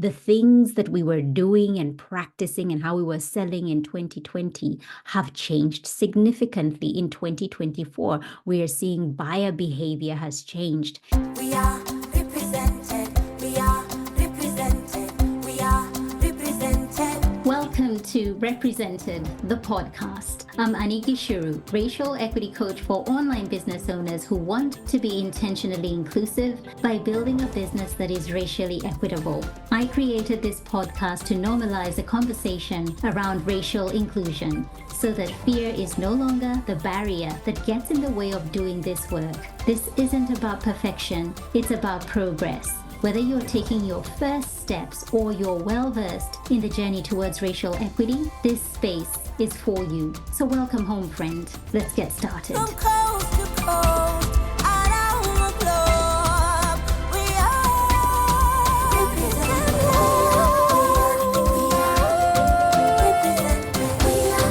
the things that we were doing and practicing and how we were selling in 2020 have changed significantly in 2024. We are seeing buyer behavior has changed. We are represented. We are represented. We are represented. Welcome to Represented, the podcast. I'm Aniki Shuru, racial equity coach for online business owners who want to be intentionally inclusive by building a business that is racially equitable. I created this podcast to normalize a conversation around racial inclusion so that fear is no longer the barrier that gets in the way of doing this work. This isn't about perfection, it's about progress. Whether you're taking your first steps or you're well-versed in the journey towards racial equity, this space is for you. So welcome home, friend. Let's get started. From coast to coast, around the globe, we are represented. We are represented. We are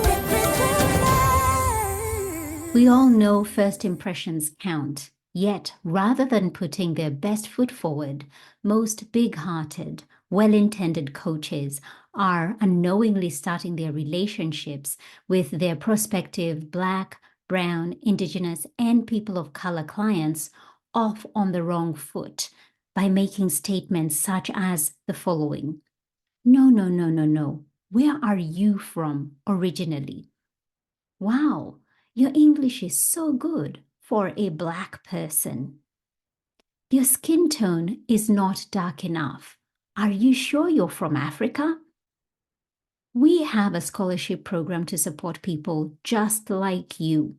represented. We all know first impressions count. Yet, rather than putting their best foot forward, most big-hearted, well-intended coaches are unknowingly starting their relationships with their prospective Black, Brown, Indigenous, and people of color clients off on the wrong foot by making statements such as the following. No, no, no, no, no. Where are you from originally? Wow, your English is so good for a Black person. Your skin tone is not dark enough. Are you sure you're from Africa? We have a scholarship program to support people just like you.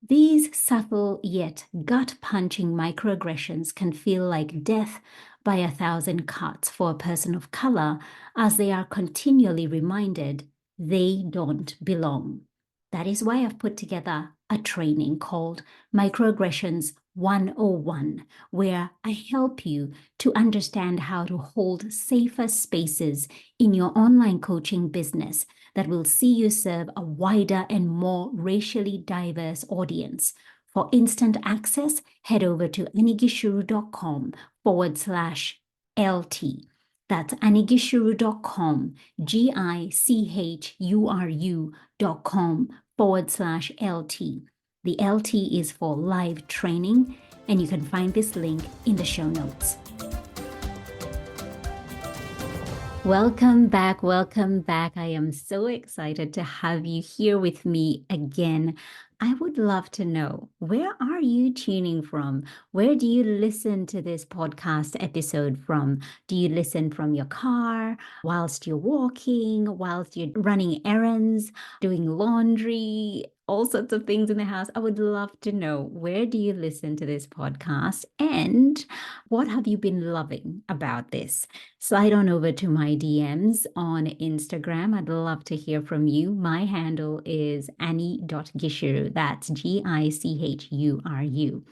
These subtle yet gut-punching microaggressions can feel like death by 1,000 cuts for a person of color as they are continually reminded they don't belong. That is why I've put together a training called Microaggressions 101, where I help you to understand how to hold safer spaces in your online coaching business that will see you serve a wider and more racially diverse audience. For instant access, head over to anigishuru.com/LT. That's anigishuru.com, gichuru.com/LT. The LT is for live training, and you can find this link in the show notes. Welcome back. Welcome back. I am so excited to have you here with me again. I would love to know, where are you tuning from? Where do you listen to this podcast episode from? Do you listen from your car, whilst you're walking, whilst you're running errands, doing laundry, all sorts of things in the house? I would love to know, where do you listen to this podcast and what have you been loving about this? Slide on over to my DMs on Instagram. I'd love to hear from you. My handle is annie.gishuru. That's GICHURU.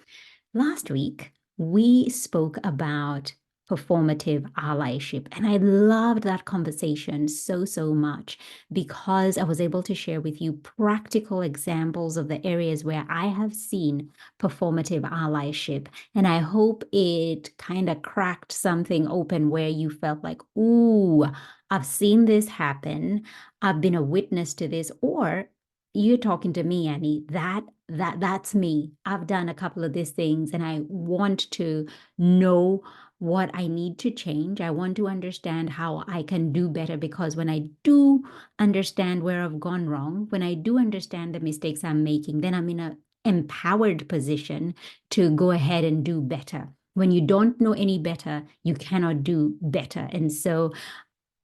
Last week, we spoke about performative allyship, and I loved that conversation so much because I was able to share with you practical examples of the areas where I have seen performative allyship, and I hope it kind of cracked something open where you felt like, ooh, I've seen this happen, I've been a witness to this, or you're talking to me, Annie, that's me. I've done a couple of these things and I want to know what I need to change. I want to understand how I can do better, because when I do understand where I've gone wrong, when I do understand the mistakes I'm making, then I'm in an empowered position to go ahead and do better. When you don't know any better, you cannot do better. And so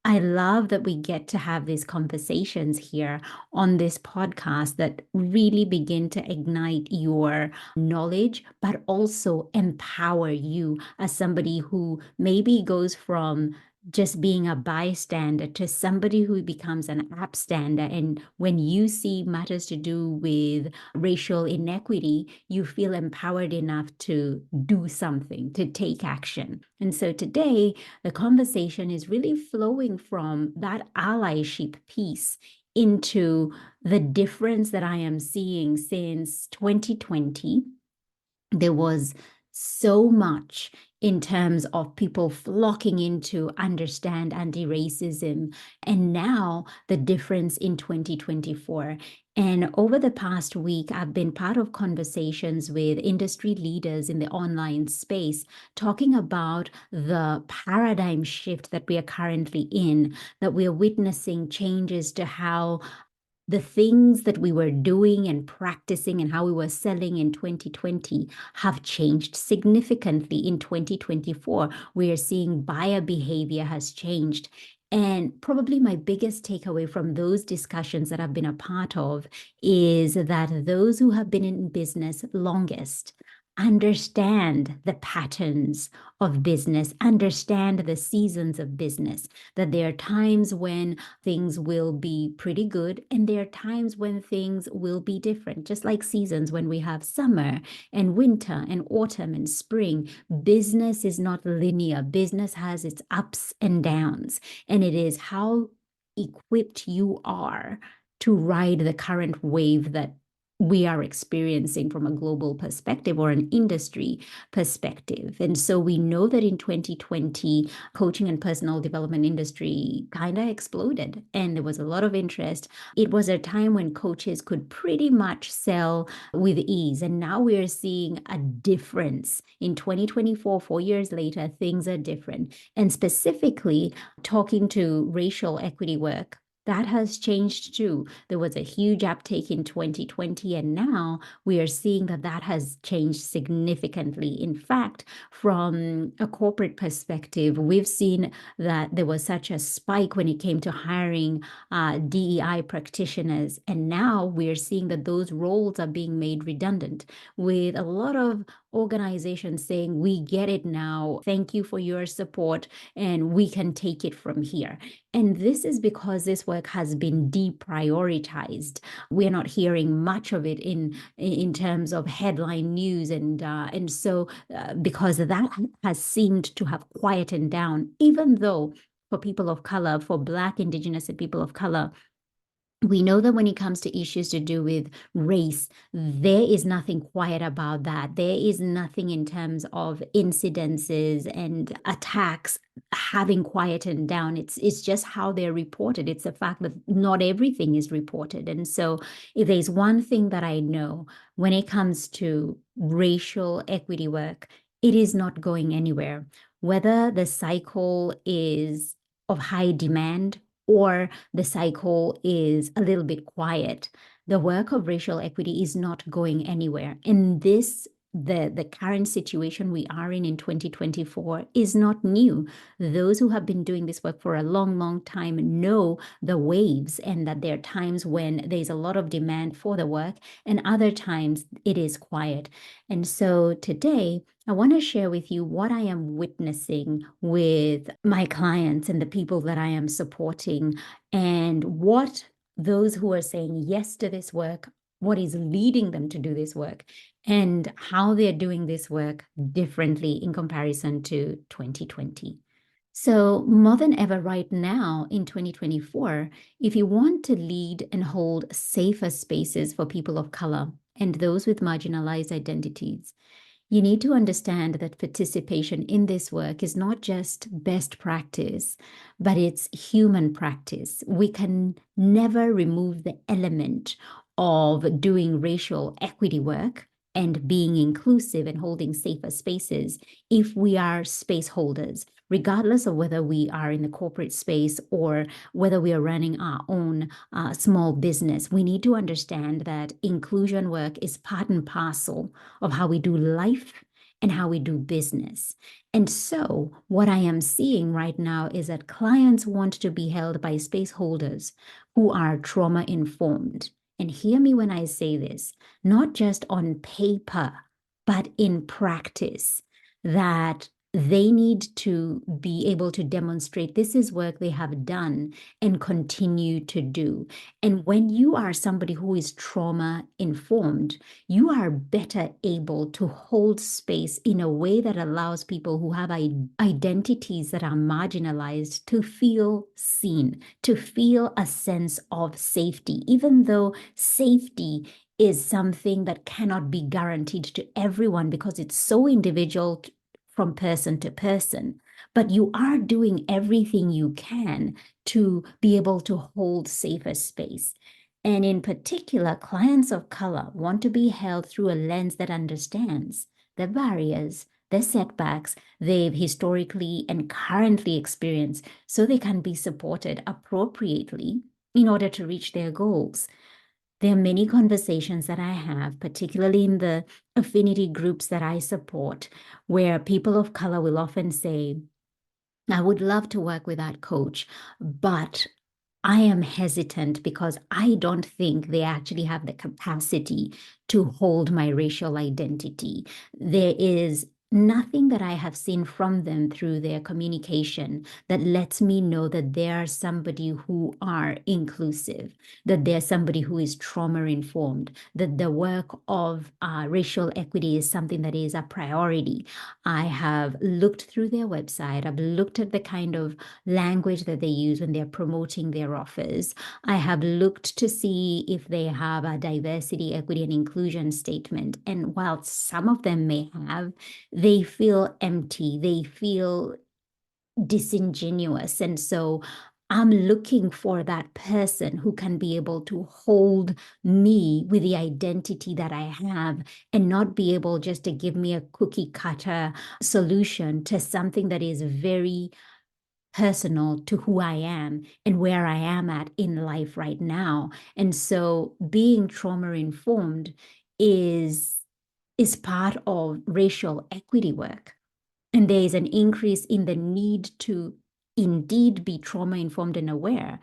I love that we get to have these conversations here on this podcast that really begin to ignite your knowledge, but also empower you as somebody who maybe goes from just being a bystander to somebody who becomes an upstander. And when you see matters to do with racial inequity, you feel empowered enough to do something, to take action. And so today, the conversation is really flowing from that allyship piece into the difference that I am seeing since 2020. There was so much in terms of people flocking in to understand anti-racism, and now the difference in 2024. And over the past week, I've been part of conversations with industry leaders in the online space talking about the paradigm shift that we are currently in, that we are witnessing changes to how the things that we were doing and practicing and how we were selling in 2020 have changed significantly in 2024. We are seeing buyer behavior has changed. And probably my biggest takeaway from those discussions that I've been a part of is that those who have been in business longest understand the patterns of business, understand the seasons of business, that there are times when things will be pretty good, and there are times when things will be different, just like seasons when we have summer and winter and autumn and spring. Business is not linear. Business has its ups and downs, and it is how equipped you are to ride the current wave that we are experiencing from a global perspective or an industry perspective. And so we know that in 2020, coaching and personal development industry kind of exploded and there was a lot of interest. It was a time when coaches could pretty much sell with ease. And now we're seeing a difference in 2024, 4 years later, things are different. And specifically talking to racial equity work, that has changed too. There was a huge uptake in 2020, and now we are seeing that that has changed significantly. In fact, from a corporate perspective, we've seen that there was such a spike when it came to hiring DEI practitioners, and now we're seeing that those roles are being made redundant, with a lot of organizations saying, we get it now. Thank you for your support, and we can take it from here. And this is because this work has been deprioritized. We're not hearing much of it in terms of headline news, and so because that has seemed to have quietened down, even though for people of color, for Black, Indigenous, and people of color, we know that when it comes to issues to do with race, there is nothing quiet about that. There is nothing in terms of incidences and attacks having quietened down. It's just how they're reported. It's the fact that not everything is reported. And so if there's one thing that I know when it comes to racial equity work, it is not going anywhere. Whether the cycle is of high demand or the cycle is a little bit quiet, the work of racial equity is not going anywhere. And the current situation we are in 2024 is not new. Those who have been doing this work for a long, long time know the waves, and that there are times when there's a lot of demand for the work and other times it is quiet. And so today, I want to share with you what I am witnessing with my clients and the people that I am supporting, and what those who are saying yes to this work, what is leading them to do this work, and how they're doing this work differently in comparison to 2020. So, more than ever, right now in 2024, if you want to lead and hold safer spaces for people of color and those with marginalized identities, you need to understand that participation in this work is not just best practice, but it's human practice. We can never remove the element of doing racial equity work and being inclusive and holding safer spaces if we are space holders, regardless of whether we are in the corporate space or whether we are running our own small business. We need to understand that inclusion work is part and parcel of how we do life and how we do business. And so what I am seeing right now is that clients want to be held by space holders who are trauma informed. And hear me when I say this, not just on paper, but in practice, that They need to be able to demonstrate this is work they have done and continue to do. And when you are somebody who is trauma informed, you are better able to hold space in a way that allows people who have identities that are marginalized to feel seen, to feel a sense of safety, even though safety is something that cannot be guaranteed to everyone because it's so individual from person to person. But you are doing everything you can to be able to hold safer space. And in particular, clients of color want to be held through a lens that understands their barriers, their setbacks they've historically and currently experienced, so they can be supported appropriately in order to reach their goals. There are many conversations that I have, particularly in the affinity groups that I support, where people of color will often say, I would love to work with that coach, but I am hesitant because I don't think they actually have the capacity to hold my racial identity. There is nothing that I have seen from them through their communication that lets me know that they are somebody who are inclusive, that they're somebody who is trauma informed, that the work of racial equity is something that is a priority. I have looked through their website, I've looked at the kind of language that they use when they're promoting their offers. I have looked to see if they have a diversity, equity, and inclusion statement. And while some of them may have, they feel empty, they feel disingenuous. And so I'm looking for that person who can be able to hold me with the identity that I have and not be able just to give me a cookie cutter solution to something that is very personal to who I am and where I am at in life right now. And so being trauma informed is part of racial equity work. And there is an increase in the need to indeed be trauma informed and aware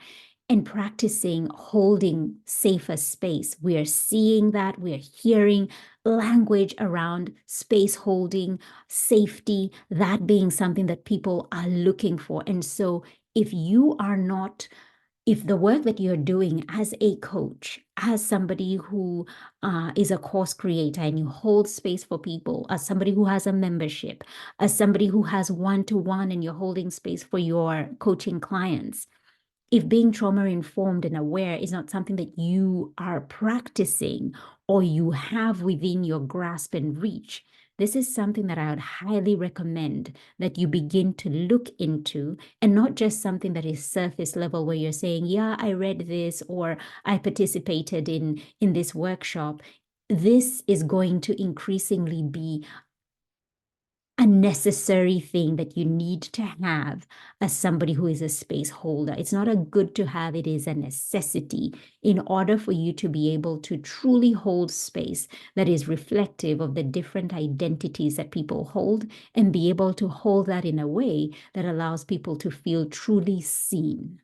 and practicing holding safer space. We are seeing that, we are hearing language around space holding, safety, that being something that people are looking for. And so if you are not if the work that you're doing as a coach, as somebody who is a course creator and you hold space for people, as somebody who has a membership, as somebody who has one-to-one and you're holding space for your coaching clients, if being trauma informed and aware is not something that you are practicing or you have within your grasp and reach, this is something that I would highly recommend that you begin to look into, and not just something that is surface level where you're saying, yeah, I read this or I participated in this workshop. This is going to increasingly be a necessary thing that you need to have as somebody who is a space holder. It's not a good to have, it is a necessity in order for you to be able to truly hold space that is reflective of the different identities that people hold and be able to hold that in a way that allows people to feel truly seen.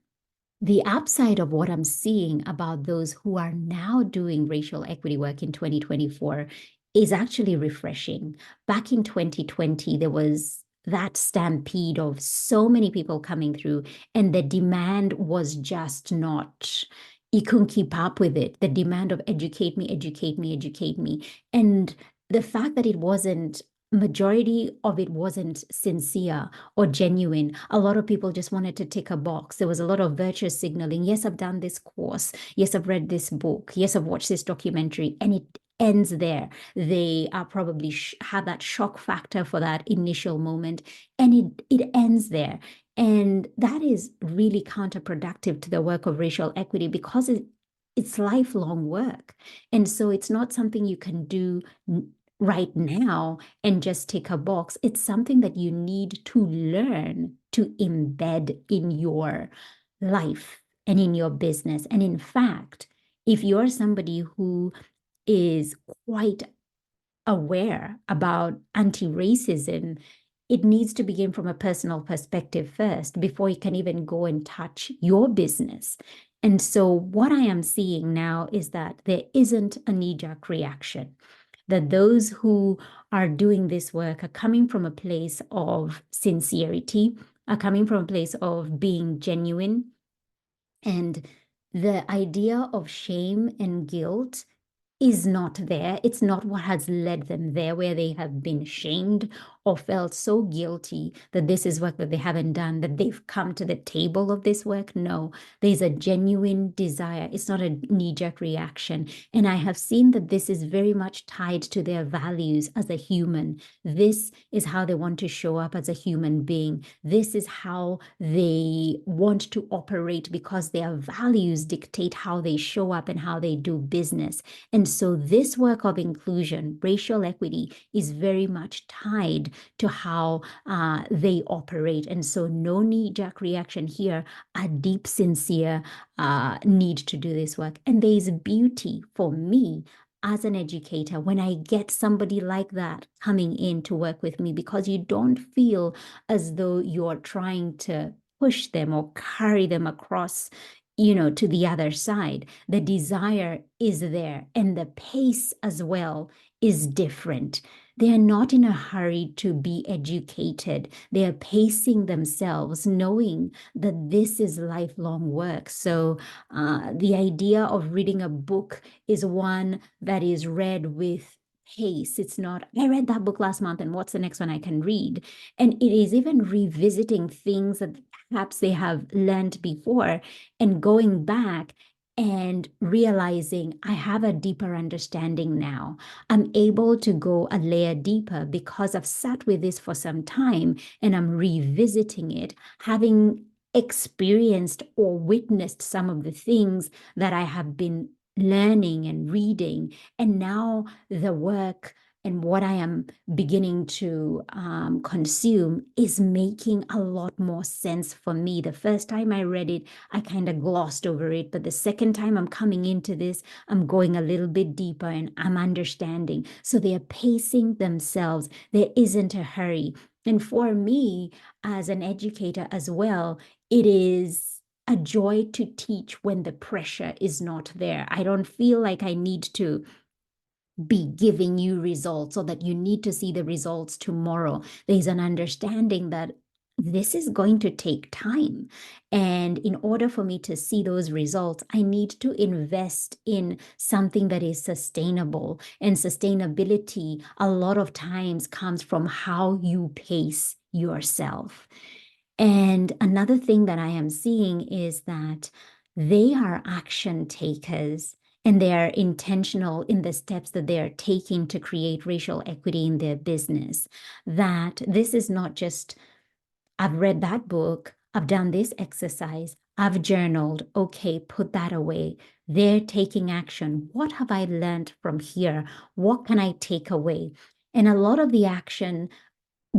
The upside of what I'm seeing about those who are now doing racial equity work in 2024 is actually refreshing. Back in 2020, there was that stampede of so many people coming through, and the demand was just not, you couldn't keep up with it. The demand of educate me, educate me, educate me. And the fact that majority of it wasn't sincere or genuine. A lot of people just wanted to tick a box. There was a lot of virtuous signaling. Yes, I've done this course. Yes, I've read this book. Yes, I've watched this documentary. And it ends there. They are probably have that shock factor for that initial moment. And it ends there. And that is really counterproductive to the work of racial equity because it's lifelong work. And so it's not something you can do right now and just tick a box. It's something that you need to learn to embed in your life and in your business. And in fact, if you're somebody who is quite aware about anti-racism, it needs to begin from a personal perspective first before you can even go and touch your business. And so what I am seeing now is that there isn't a knee-jerk reaction. that those who are doing this work are coming from a place of sincerity, are coming from a place of being genuine. And the idea of shame and guilt is not there. It's not what has led them there, where they have been shamed or felt so guilty that this is work that they haven't done, that they've come to the table of this work. No, there's a genuine desire. It's not a knee-jerk reaction. And I have seen that this is very much tied to their values as a human. This is how they want to show up as a human being. This is how they want to operate because their values dictate how they show up and how they do business. And so this work of inclusion, racial equity, is very much tied to how they operate. And so no knee-jerk reaction here, a deep, sincere need to do this work. And there is beauty for me as an educator when I get somebody like that coming in to work with me, because you don't feel as though you're trying to push them or carry them across, to the other side. The desire is there, and the pace as well is different. They are not in a hurry to be educated. They are pacing themselves, knowing that this is lifelong work. So the idea of reading a book is one that is read with pace. It's not, I read that book last month, and what's the next one I can read? And it is even revisiting things that perhaps they have learned before and going back and realizing I have a deeper understanding now. I'm able to go a layer deeper because I've sat with this for some time and I'm revisiting it, having experienced or witnessed some of the things that I have been learning and reading. And now the work and what I am beginning to consume is making a lot more sense for me. The first time I read it, I kind of glossed over it. But the second time I'm coming into this, I'm going a little bit deeper and I'm understanding. So they're pacing themselves. There isn't a hurry. And for me, as an educator as well, it is a joy to teach when the pressure is not there. I don't feel like I need to be giving you results or that you need to see the results tomorrow. There's an understanding that this is going to take time. And in order for me to see those results, I need to invest in something that is sustainable. And sustainability, a lot of times, comes from how you pace yourself. And another thing that I am seeing is that they are action takers and they are intentional in the steps that they are taking to create racial equity in their business. That this is not just, I've read that book, I've done this exercise, I've journaled, okay, put that away. They're taking action. What have I learned from here? What can I take away? And a lot of the action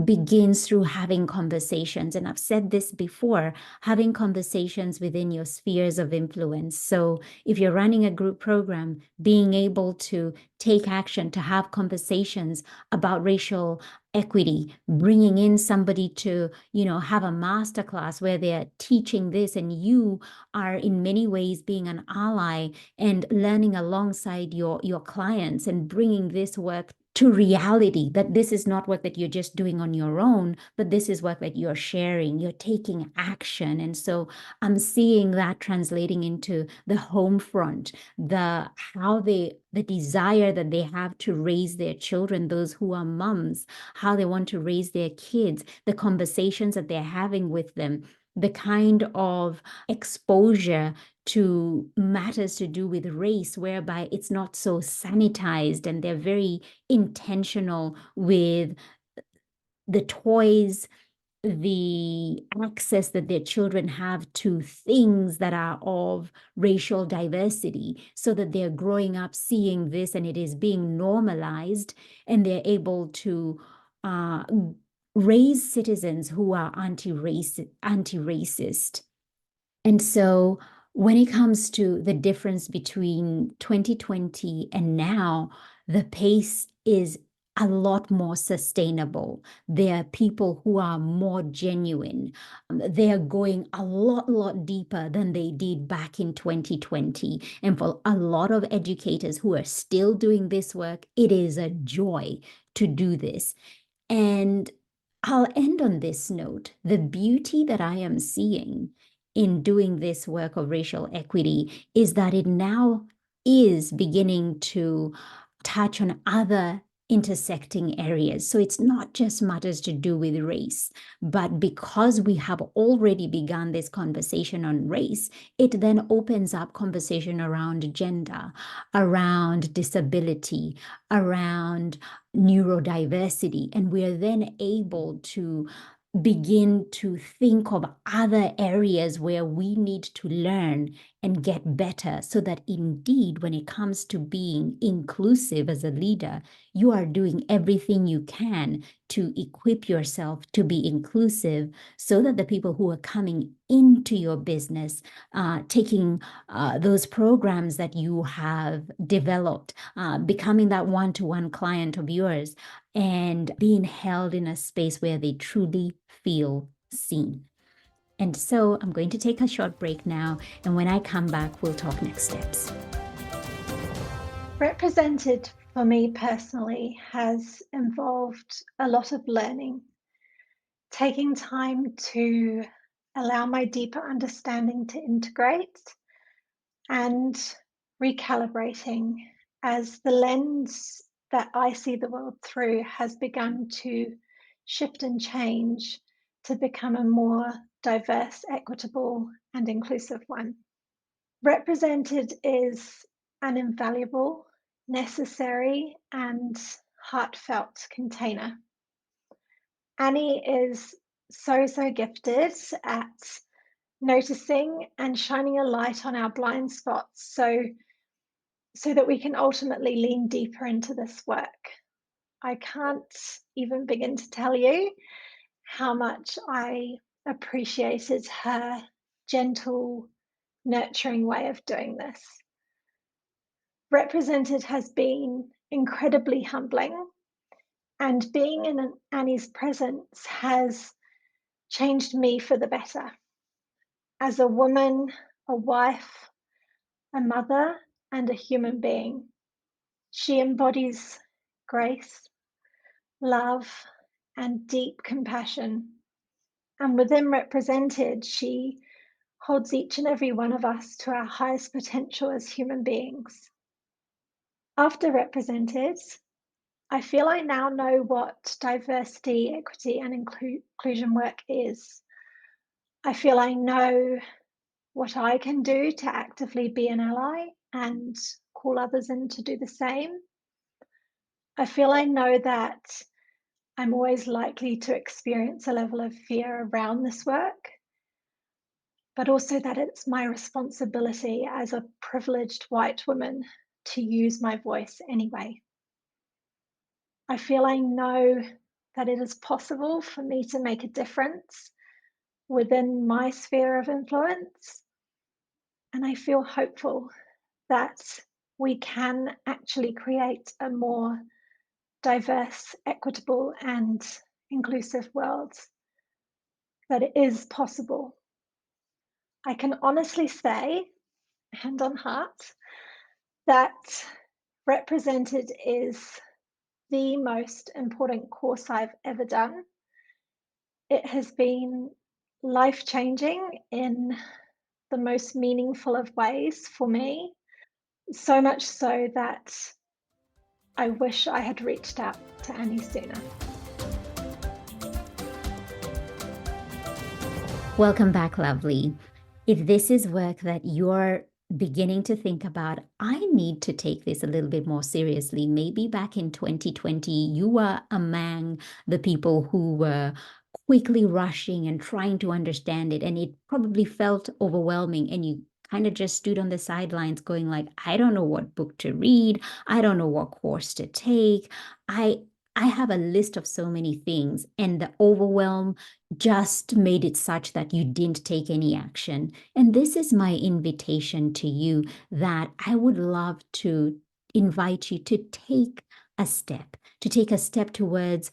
begins through having conversations. And I've said this before, having conversations within your spheres of influence. So if you're running a group program, being able to take action, to have conversations about racial equity, bringing in somebody to, have a masterclass where they're teaching this and you are in many ways being an ally and learning alongside your clients and bringing this work to reality, that this is not work that you're just doing on your own, but this is work that you're sharing, you're taking action. And so I'm seeing that translating into the home front, the desire that they have to raise their children, those who are moms, how they want to raise their kids, the conversations that they're having with them, the kind of exposure to matters to do with race, whereby it's not so sanitized and they're very intentional with the toys, the access that their children have to things that are of racial diversity, so that they're growing up seeing this and it is being normalized, and they're able to raise citizens who are anti-racist. And so when it comes to the difference between 2020 and now, the pace is a lot more sustainable. They're people who are more genuine. They're going a lot deeper than they did back in 2020. And for a lot of educators who are still doing this work, it is a joy to do this. And I'll end on this note. The beauty that I am seeing in doing this work of racial equity is that it now is beginning to touch on other intersecting areas. So it's not just matters to do with race, but because we have already begun this conversation on race, it then opens up conversation around gender, around disability, around neurodiversity. And we're then able to begin to think of other areas where we need to learn and get better so that indeed, when it comes to being inclusive as a leader, you are doing everything you can to equip yourself to be inclusive so that the people who are coming into your business, taking those programs that you have developed, becoming that one-to-one client of yours, and being held in a space where they truly feel seen. And so I'm going to take a short break now. And when I come back, we'll talk next steps. Represented for me personally has involved a lot of learning, taking time to allow my deeper understanding to integrate and recalibrating as the lens that I see the world through has begun to shift and change to become a more diverse, equitable, and inclusive one. Represented is an invaluable, necessary, and heartfelt container. Annie is so gifted at noticing and shining a light on our blind spots so that we can ultimately lean deeper into this work. I can't even begin to tell you how much I appreciated her gentle, nurturing way of doing this. Represented has been incredibly humbling, and being in Annie's presence has changed me for the better. As a woman, a wife, a mother, and a human being, she embodies grace, love, and deep compassion. And within Represented, she holds each and every one of us to our highest potential as human beings. After Represented, I feel I now know what diversity, equity, and inclusion work is. I feel I know what I can do to actively be an ally and call others in to do the same. I feel I know that I'm always likely to experience a level of fear around this work, but also that it's my responsibility as a privileged white woman to use my voice anyway. I feel I know that it is possible for me to make a difference within my sphere of influence. And I feel hopeful that we can actually create a more diverse, equitable, and inclusive world, that it is possible. I can honestly say, hand on heart, that Represented is the most important course I've ever done. It has been life-changing in the most meaningful of ways for me, so much so that I wish I had reached out to Annie sooner. Welcome back, lovely. If this is work that you're beginning to think about, I need to take this a little bit more seriously. Maybe back in 2020, you were among the people who were quickly rushing and trying to understand it, and it probably felt overwhelming, and you kind of just stood on the sidelines going like, I don't know what book to read. I don't know what course to take. I have a list of so many things, and the overwhelm just made it such that you didn't take any action. And this is my invitation to you, that I would love to invite you to take a step, to take a step towards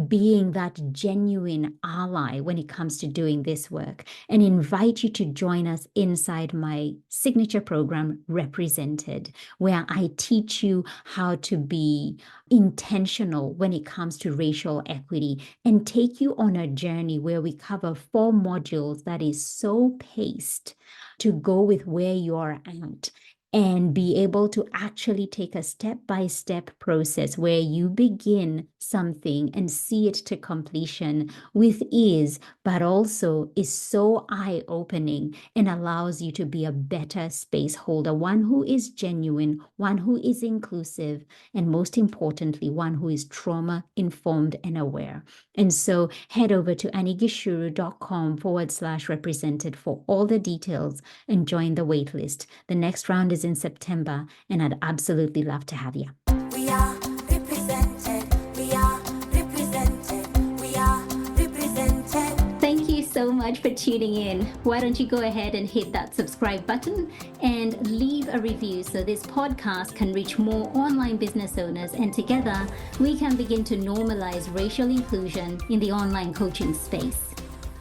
being that genuine ally when it comes to doing this work, and invite you to join us inside my signature program, Represented, where I teach you how to be intentional when it comes to racial equity and take you on a journey where we cover 4 modules that is so paced to go with where you're at and be able to actually take a step-by-step process where you begin something and see it to completion with ease, but also is so eye-opening and allows you to be a better space holder, one who is genuine, one who is inclusive, and most importantly, one who is trauma-informed and aware. And so head over to anigishuru.com/represented for all the details and join the waitlist. The next round is in September, and I'd absolutely love to have you. We are represented. We are represented. We are represented. Thank you so much for tuning in. Why don't you go ahead and hit that subscribe button and leave a review so this podcast can reach more online business owners, and together we can begin to normalize racial inclusion in the online coaching space.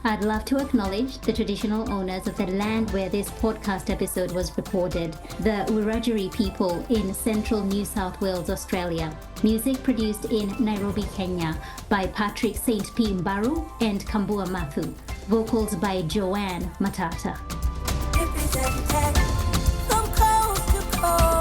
I'd love to acknowledge the traditional owners of the land where this podcast episode was recorded, the Wiradjuri people in central New South Wales, Australia. Music produced in Nairobi, Kenya by Patrick St. P. Mbaru and Kambua Mathu. Vocals by Joanne Matata. Represented from coast to coast.